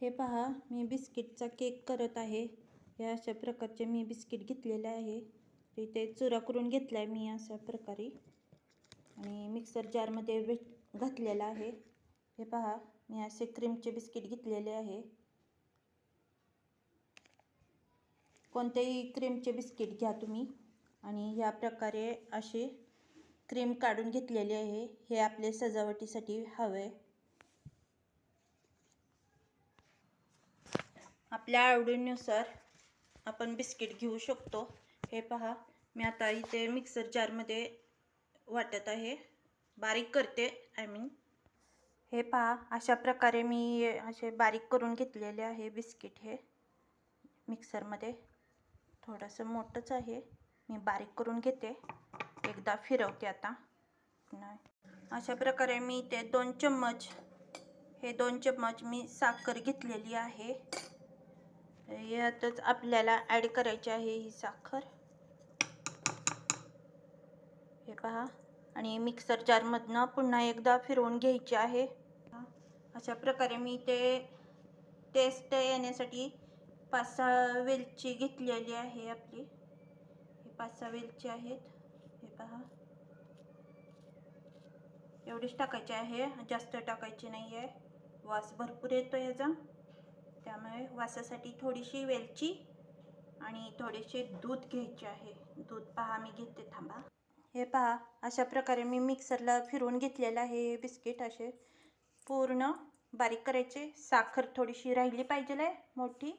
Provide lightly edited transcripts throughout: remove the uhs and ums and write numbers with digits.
हे पहा, मी बिस्किटचा केक करत आहे. हे अशा प्रकारचे मी बिस्किट घेतलेले आहे. इथे चुरा करून घेतला आहे मी अशा प्रकारे आणि मिक्सर जारमध्ये घातलेला आहे. हे पहा, मी असे क्रीमचे बिस्किट घेतलेले आहे. कोणतेही क्रीमचे बिस्किट घ्या तुम्ही आणि या प्रकारे असे क्रीम काढून घेतलेले आहे. हे आपले सजावटीसाठी हवे. आपल्या आवडीनुसार आपण बिस्किट घेऊ शकतो. हे पहा, मी आता इथे मिक्सर जारमध्ये वाटत आहे, बारीक करते हे पहा, अशा प्रकारे मी असे बारीक करून घेतलेले आहे बिस्किट. हे मिक्सरमध्ये थोडंसं मोठंच आहे, मी बारीक करून घेते. एकदा फिरवते आता. अशा प्रकारे मी ते 2 चम्मच मी साखर घेतलेली आहे. यातच आपल्याला ॲड करायची आहे ही साखर. हे पहा, आणि मिक्सर जारमधनं पुन्हा एकदा फिरवून घ्यायची आहे. अशा प्रकारे मी ते टेस्ट येण्यासाठी 5-6 वेलची घेतलेली आहे आपली. हे 5-6 वेलची आहेत. हे पहा, एवढीच टाकायची आहे, जास्त टाकायची नाही आहे. वास भरपूर येतो याचा, त्यामुळे वासासाठी थोडीशी वेलची आणि थोडेसे दूध घ्यायचे आहे. दूध पहा मी घेते, थांबा. हे पहा, अशा प्रकारे मी मिक्सरला फिरवून घेतलेलं आहे. हे बिस्किट असे पूर्ण बारीक करायचे. साखर थोडीशी राहिली पाहिजे आहे, मोठी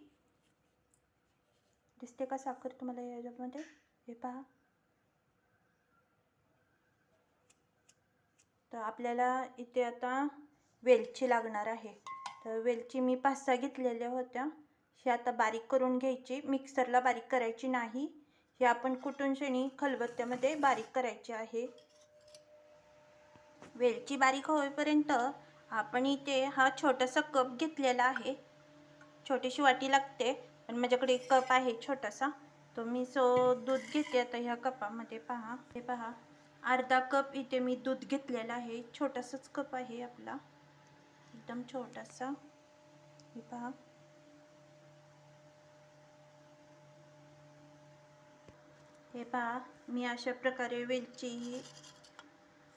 दिसते का साखर तुम्हाला याच्यामध्ये? हे पहा, तर आपल्याला इथे आता वेलची लागणार आहे. तर वेलची मी 5-6 घेतलेल्या होत्या. हे आता बारीक करून घ्यायची. मिक्सरला बारीक करायची नाही, हे आपण कुटून शेणी खलबत्त्यामध्ये बारीक करायची आहे. वेलची बारीक होईपर्यंत आपण इथे हा छोटासा कप घेतलेला आहे. छोटीशी वाटी लागते, पण माझ्याकडे एक कप आहे छोटासा, तो मी दूध घेते आता ह्या कपामध्ये. पहा, हे पहा, अर्धा कप इथे मी दूध घेतलेला आहे. छोटासाच कप आहे आपला, एकदम छोटासा. हे पहा, हे पहा, मी अशा प्रकारे वेलची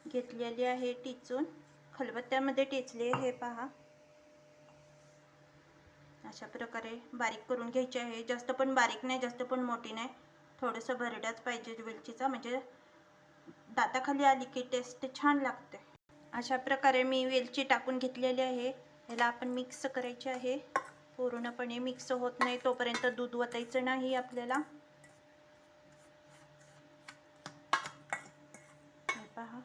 घेतलेली आहे टिचून, खलबत्त्यामध्ये टेचले. हे पहा, अशा प्रकारे बारीक करून घ्यायची आहे. जास्त पण बारीक नाही, जास्त पण मोठी नाही, थोडंसं भरडाच पाहिजे वेलचीचा, म्हणजे दाताखाली आली की टेस्ट छान लागते. अशा प्रकारे मी वेलची टाकून घेतलेली आहे. याला आपण मिक्स करायचे आहे. पूर्णपणे मिक्स होत नाही तोपर्यंत दूध ओतायचं नाही आपल्याला. पहा,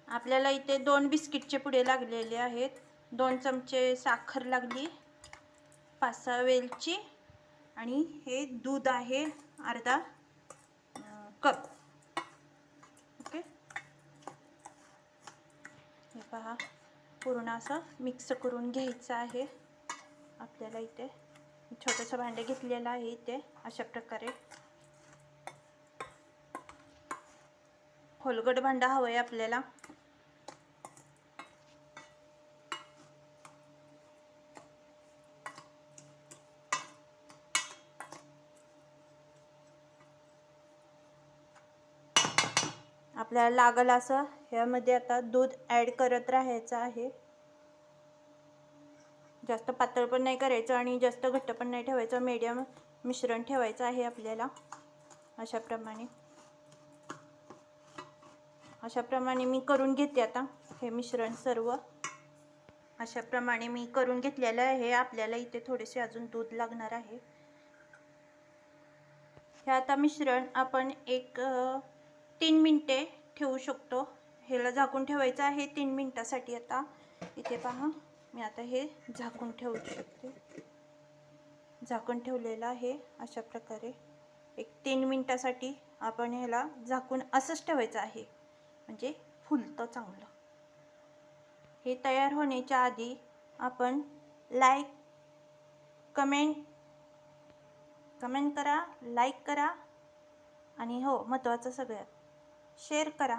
आपल्याला इथे 2 बिस्किटचे पुडे लागलेले आहेत. 2 चमचे साखर लागली, 5-6 वेलची आणि हे दूध आहे अर्धा कप. ओके, हे पहा, पूर्ण असं मिक्स करून घ्यायचं आहे आपल्याला. इथे छोटंसं भांडं घेतलेलं आहे. इथे अशा प्रकारे खोलगट भांडं हवं आहे आपल्याला. आपल्याला लागल असं ह्यामध्ये आता दूध ॲड करत राहायचं आहे. जास्त पातळ पण नाही करायचं आणि जास्त घट्ट पण नाही ठेवायचं, मीडियम मिश्रण ठेवायचं आहे आपल्याला. अशा प्रमाणे मी करून घेते आता हे मिश्रण सर्व. अशा प्रमाणे मी करून घेतलेलं आहे. आपल्याला इथे थोडेसे अजून दूध लागणार आहे. हे आता मिश्रण आपण 3 मिनिटे ठेवू शकतो. ह्याला झाकून ठेवायचं आहे 3 मिनिटासाठी. आता इथे पहा, मी आता हे झाकून ठेवू शकते. झाकून ठेवलेलं आहे अशा प्रकारे. 3 मिनिटासाठी आपण ह्याला झाकून असंच ठेवायचं आहे, म्हणजे फुलतं चांगलं. हे तयार होण्याच्या आधी आपण कमेंट करा, लाईक करा आणि हो, महत्त्वाचं सगळ्यात शेअर करा.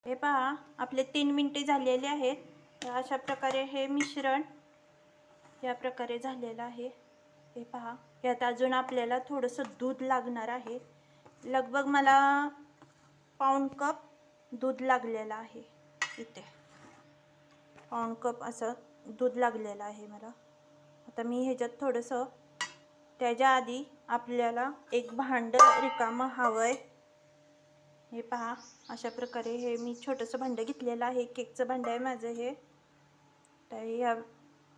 हे पहा, आपले 3 मिनिटे झालेले आहेत. अशा प्रकारे हे मिश्रण या प्रकारे झालेलं आहे. हे पहा, यात अजून आपल्याला थोडंसं दूध लागणार आहे. लगभग मला पाऊण कप दूध लागलेलं आहे. इथे पाऊण कप असं दूध लागलेलं आहे मला. आता मी ह्याच्यात थोडंसं, त्याच्या आधी आपल्याला एक भांडं रिकामं हवं आहे. हे पहा, अशा प्रकारे हे मी छोटंसं भांडं घेतलेलं आहे. केकचं भांडं आहे माझं हे. तर या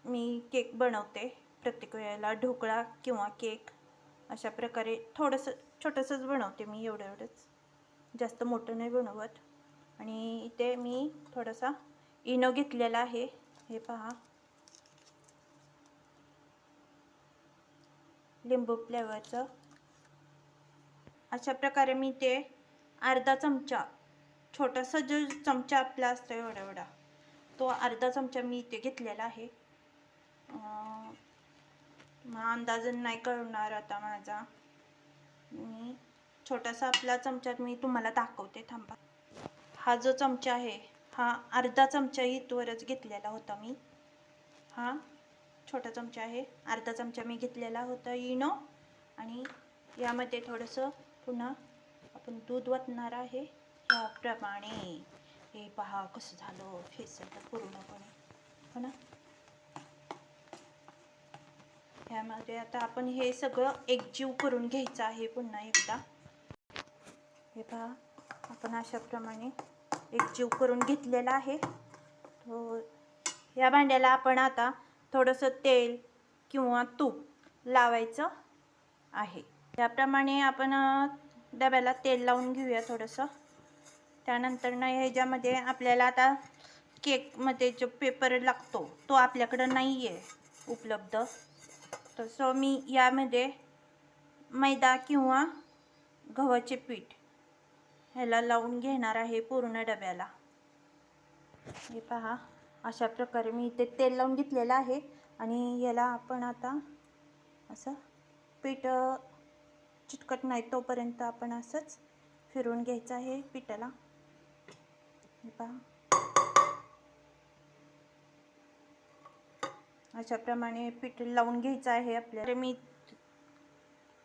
मी केक बनवते प्रत्येक वेळेला, ढोकळा किंवा केक अशा प्रकारे थोडंसं छोटंसंच बनवते मी, एवढंच, जास्त मोठं नाही बनवत. आणि इथे मी थोडासा इनो घेतलेला आहे. हे पहा, लिंबू फ्लेवरचं. अशा प्रकारे मी ते अर्धा चमचा, छोटासा जो चमचा आपला असतो एवढा एवढा, तो अर्धा चमचा मी इथे घेतलेला आहे. अंदाज नाही कळणार आता माझा. मी छोटासा आपला चमच्यात मी तुम्हाला दाखवते, थांबा. हा जो चमचा आहे हा अर्धा चमचा इथवरच घेतलेला होता मी. हा छोटा चमचा आहे, अर्धा चमचा मी घेतलेला होता इनो. आणि यामध्ये थोडंसं पुन्हा आपण दूध ओतणार आहे याप्रमाणे. हे पहा कसं झालं फेसलं पूर्णपणे, हो ना. ह्यामध्ये आता आपण हे सगळं एकजीव करून घ्यायचं आहे पुन्हा एकदा. हे पहा, आपण अशा प्रमाणे एकजीव करून घेतलेला आहे. तो या भांड्याला आपण आता थोडंसं तेल किंवा तूप लावायचं आहे. त्याप्रमाणे आपण डब्याला तेल लावून घेऊया थोडंसं. त्यानंतर ह्याच्यामध्ये आपल्याला आता केकमध्ये जो पेपर लागतो तो आपल्याकडं नाही आहे उपलब्ध. तसं मी यामध्ये मैदा किंवा गव्हाचे पीठ ह्याला लावून घेणार आहे पूर्ण डब्याला. हे पहा, अशा प्रकारे मी इथे तेल लावून घेतलेलं आहे. आणि याला आपण आता असं पीठ चिटकत नाही तोपर्यंत आपण असंच फिरवून घ्यायचं आहे पिठाला. हे पहा, अशा प्रमाणे पीठ लावून घ्यायचं आहे आपल्याला. मी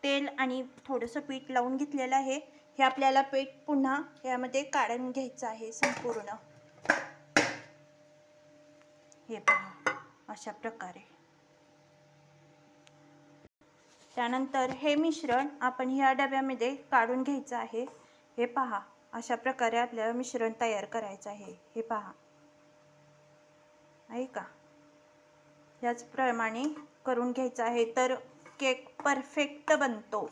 तेल आणि थोडंसं पीठ लावून घेतलेलं आहे. हे आपल्याला पीठ पुन्हा यामध्ये काढून घ्यायचं आहे संपूर्ण. हे पहा, अशा प्रकारे. त्यानंतर हे मिश्रण आपण ह्या डब्यामध्ये काढून घ्यायचं आहे. हे पहा, अशा प्रकारे आपल्याला मिश्रण तयार करायचं आहे. हे पहा, आहे का, याचप्रमाणे करून घ्यायचं आहे तर केक परफेक्ट बनतो.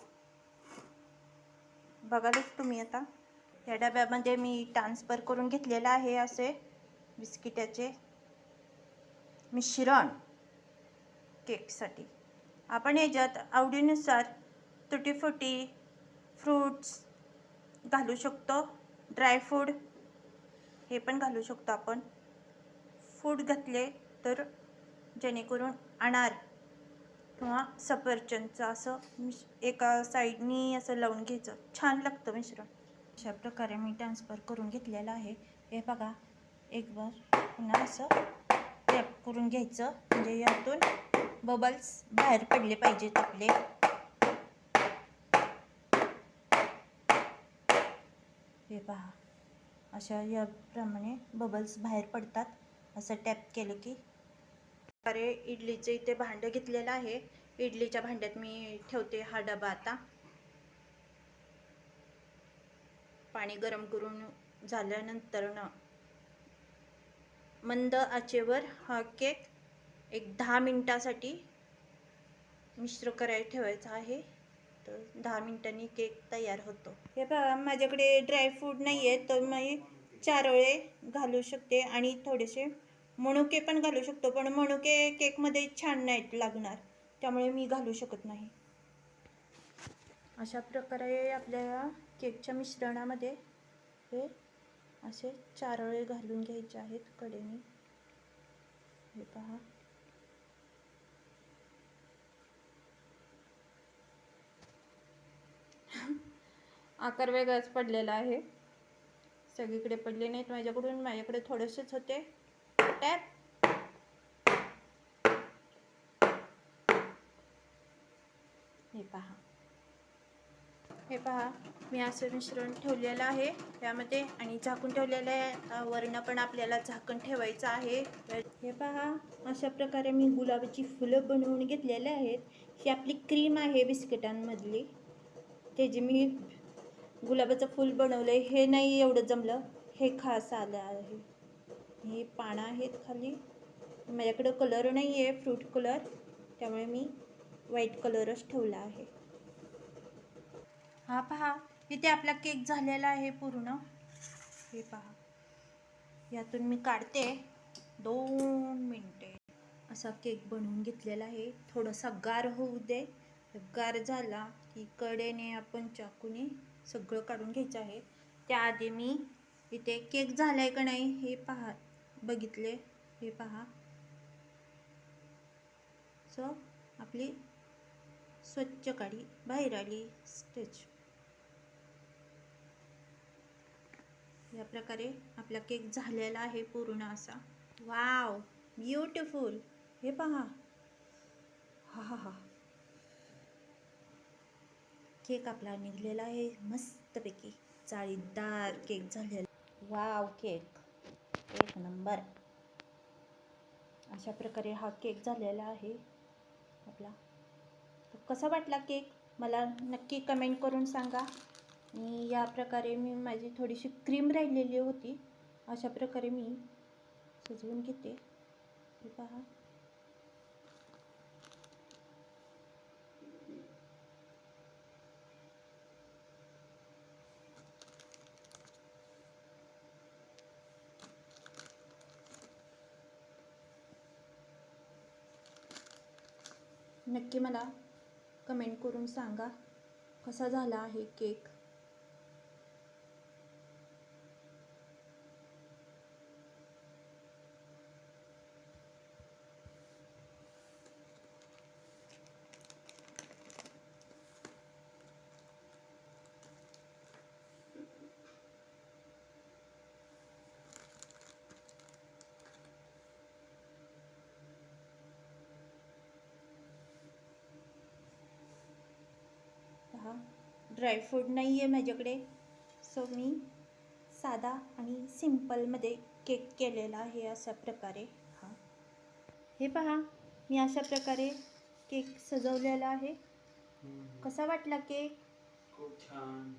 बघालच तुम्ही. आता या डब्यामध्ये मी ट्रान्सफर करून घेतलेलं आहे असे बिस्किटाचे मिश्रण केकसाठी. आपण ह्याच्यात आवडीनुसार तुटी फुटी फ्रूट्स घालू शकतो, ड्रायफ्रूट हे पण घालू शकतो आपण. फूड घातले तर जेणेकरून अनार किंवा सफरचंदचं असं एका साईडनी असं लावून घ्यायचं, छान लागतं मिश्रण. अशा प्रकारे मी ट्रान्सफर करून घेतलेलं आहे. हे बघा, एक बार पुन्हा असं टॅप करून घ्यायचं, म्हणजे यातून बबल्स बाहेर पडले पाहिजेत आपले. हे पहा, अशा याप्रमाणे बबल्स बाहेर पडतात असं टॅप केलं की. अरे, इडलीचं इथे भांडं घेतलेलं आहे. इडलीच्या भांड्यात मी ठेवते हा डबा. आता पाणी गरम करून झाल्यानंतर मंद आचेवर हा केक एक 10 मिनिटासाठी मिश्र करायला ठेवायचा आहे. तर 10 मिनिटांनी केक तयार होतो. हे बघा, माझ्याकडे ड्रायफ्रूट नाही आहे तर मी चारोळे घालू शकते आणि थोडेसे मनुके पण घालू शकतो, पण मनुके केकमध्ये छान नाहीत लागणार, त्यामुळे मी घालू शकत नाही. अशा प्रकारे आपल्याला केकच्या मिश्रणामध्ये हे असे चारोळे घालून घ्यायचे आहेत कडेने. हे पहा, आकार वेगळाच पडलेला आहे, सगळीकडे पडले नाहीत माझ्याकडून. माझ्याकडे थोडेसेच होते. टॅप हे पहा मी असं मिश्रण ठेवलेलं आहे त्यामध्ये आणि झाकून ठेवलेलं आहे. वरनं पण आपल्याला झाकण ठेवायचं आहे. हे पहा अशा प्रकारे मी गुलाबाची फुलं बनवून घेतलेले आहेत. ही आपली क्रीम आहे बिस्किटांमधली, ते जे मी गुलाबाचं फूल बनवलं आहे. हे नाही एवढं जमलं, हे खास आलं आहे. हे पानं आहेत खाली. माझ्याकडं कलर नाही आहे फ्रूट कलर, त्यामुळे मी व्हाईट कलरच ठेवला आहे. हा पहा इथे आपला केक झालेला आहे पूर्ण. हे पहा यातून मी काढते 2 मिनिटे. असा केक बनवून घेतलेला आहे. थोडासा गार होऊ दे. गार झाला की कडेने आपण चाकूने सगळं काढून घ्यायचं आहे. त्याआधी मी इथे केक झालाय का नाही हे पहा बघितले. हे पहा सो आपली स्वच्छ काडी बाहेर आली स्टेज. या प्रकारे आपला केक झालेला आहे पूर्ण असा. Wow beautiful. हे पहा हा हा हा केक आपला निघलेला आहे मस्तपैकी जाळीदार केक झालेला. वाव केक एक नंबर. अशा प्रकारे हा केक झालेला आहे आपला. कसा वाटला केक मला नक्की कमेंट करून सांगा. आणि या प्रकारे मी माझी थोडीशी क्रीम राहिलेली होती, अशा प्रकारे मी सजवून घेते. हे पहा नक्की मला कमेंट करून सांगा कसा झाला आहे केक. पहा ड्रायफ्रूट नाही आहे माझ्याकडे, सो मी साधा आणि सिंपलमध्ये केक केलेला आहे अशा प्रकारे. हा हे पहा मी अशा प्रकारे केक सजवलेला आहे. कसा वाटला केक? खूप छान.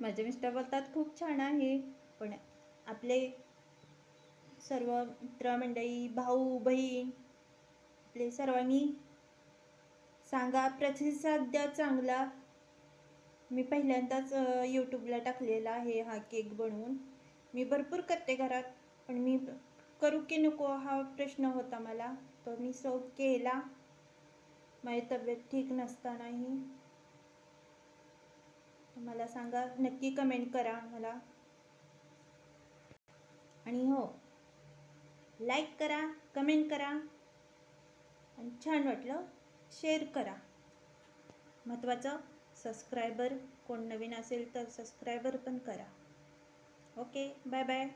माझे मिस्टर बोलतात खूप छान आहे, पण आपले सर्व मित्रमंडळी भाऊ बहीण आपले सर्वांनी सांगा, प्रतिसाद द्या चांगला. मी पहिल्यांदाच यूट्यूबला टाकलेला आहे हा केक बनवून. मी भरपूर करते घरात, पण मी करू की नको हा प्रश्न होता मला. तो मी सॉल्व केला माझी तब्येत ठीक नसतानाही. मला सांगा, नक्की कमेंट करा मला. आणि हो लाईक करा, कमेंट करा आणि छान वाटलं शेअर करा. महत्त्वाचं सबस्क्रायबर कोण नवीन असेल तर सबस्क्रायबर पण करा. Okay bye bye.